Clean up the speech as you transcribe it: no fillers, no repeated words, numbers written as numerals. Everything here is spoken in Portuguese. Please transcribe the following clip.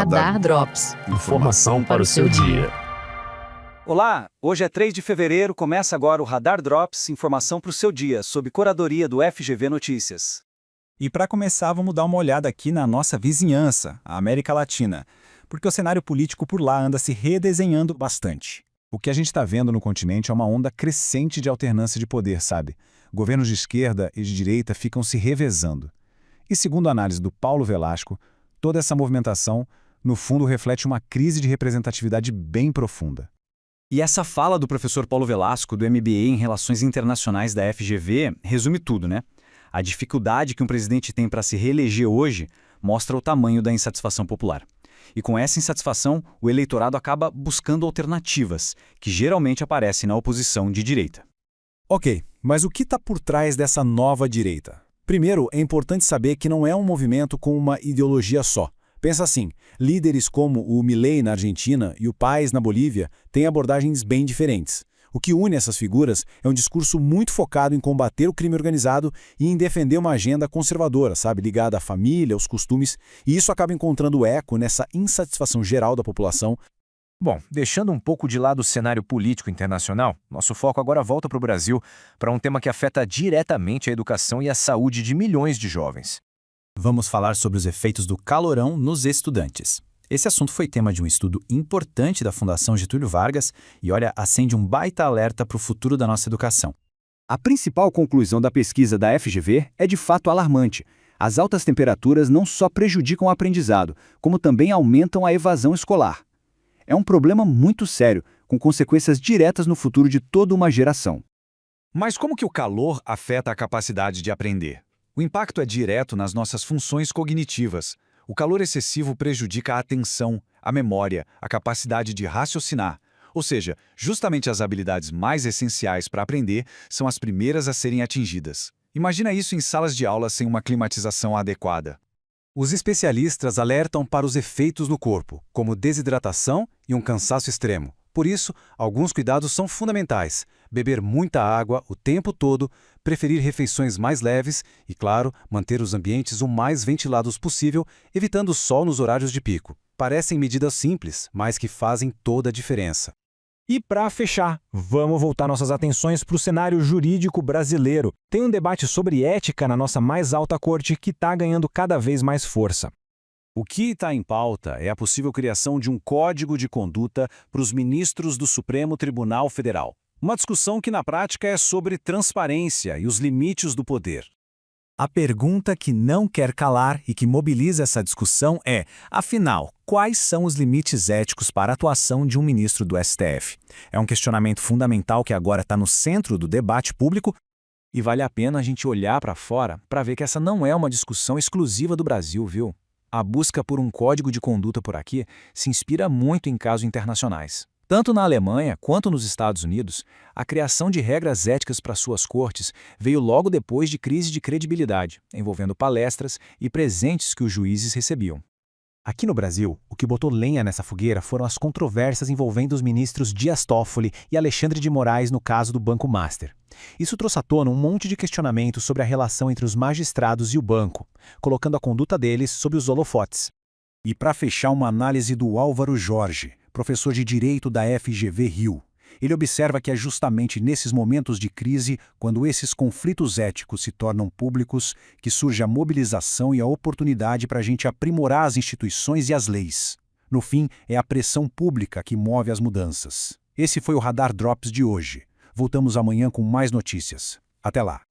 Radar Drops. Informação para o seu dia. Olá, hoje é 3 de fevereiro, começa agora o Radar Drops, informação para o seu dia, sob curadoria do FGV Notícias. E para começar, vamos dar uma olhada aqui na nossa vizinhança, a América Latina, porque o cenário político por lá anda se redesenhando bastante. O que a gente está vendo no continente é uma onda crescente de alternância de poder, sabe? Governos de esquerda e de direita ficam se revezando. E segundo a análise do Paulo Velasco, toda essa movimentação, no fundo, reflete uma crise de representatividade bem profunda. E essa fala do professor Paulo Velasco, do MBA em Relações Internacionais da FGV, resume tudo, né? A dificuldade que um presidente tem para se reeleger hoje mostra o tamanho da insatisfação popular. E com essa insatisfação, o eleitorado acaba buscando alternativas, que geralmente aparecem na oposição de direita. Ok, mas o que está por trás dessa nova direita? Primeiro, é importante saber que não é um movimento com uma ideologia só. Pensa assim, líderes como o Milei na Argentina e o Paes na Bolívia têm abordagens bem diferentes. O que une essas figuras é um discurso muito focado em combater o crime organizado e em defender uma agenda conservadora, sabe, ligada à família, aos costumes, e isso acaba encontrando eco nessa insatisfação geral da população. Bom, deixando um pouco de lado o cenário político internacional, nosso foco agora volta para o Brasil, para um tema que afeta diretamente a educação e a saúde de milhões de jovens. Vamos falar sobre os efeitos do calorão nos estudantes. Esse assunto foi tema de um estudo importante da Fundação Getúlio Vargas e, olha, acende um baita alerta para o futuro da nossa educação. A principal conclusão da pesquisa da FGV é de fato alarmante. As altas temperaturas não só prejudicam o aprendizado, como também aumentam a evasão escolar. É um problema muito sério, com consequências diretas no futuro de toda uma geração. Mas como que o calor afeta a capacidade de aprender? O impacto é direto nas nossas funções cognitivas. O calor excessivo prejudica a atenção, a memória, a capacidade de raciocinar. Ou seja, justamente as habilidades mais essenciais para aprender são as primeiras a serem atingidas. Imagina isso em salas de aula sem uma climatização adequada. Os especialistas alertam para os efeitos no corpo, como desidratação e um cansaço extremo. Por isso, alguns cuidados são fundamentais. Beber muita água o tempo todo, preferir refeições mais leves e, claro, manter os ambientes o mais ventilados possível, evitando o sol nos horários de pico. Parecem medidas simples, mas que fazem toda a diferença. E para fechar, vamos voltar nossas atenções para o cenário jurídico brasileiro. Tem um debate sobre ética na nossa mais alta corte que está ganhando cada vez mais força. O que está em pauta é a possível criação de um código de conduta para os ministros do Supremo Tribunal Federal. Uma discussão que na prática é sobre transparência e os limites do poder. A pergunta que não quer calar e que mobiliza essa discussão é, afinal, quais são os limites éticos para a atuação de um ministro do STF? É um questionamento fundamental que agora está no centro do debate público e vale a pena a gente olhar para fora para ver que essa não é uma discussão exclusiva do Brasil, viu? A busca por um código de conduta por aqui se inspira muito em casos internacionais. Tanto na Alemanha quanto nos Estados Unidos, a criação de regras éticas para suas cortes veio logo depois de crise de credibilidade, envolvendo palestras e presentes que os juízes recebiam. Aqui no Brasil, o que botou lenha nessa fogueira foram as controvérsias envolvendo os ministros Dias Toffoli e Alexandre de Moraes no caso do Banco Master. Isso trouxe à tona um monte de questionamentos sobre a relação entre os magistrados e o banco, colocando a conduta deles sob os holofotes. E para fechar, uma análise do Álvaro Jorge, professor de Direito da FGV Rio. Ele observa que é justamente nesses momentos de crise, quando esses conflitos éticos se tornam públicos, que surge a mobilização e a oportunidade para a gente aprimorar as instituições e as leis. No fim, é a pressão pública que move as mudanças. Esse foi o Radar Drops de hoje. Voltamos amanhã com mais notícias. Até lá!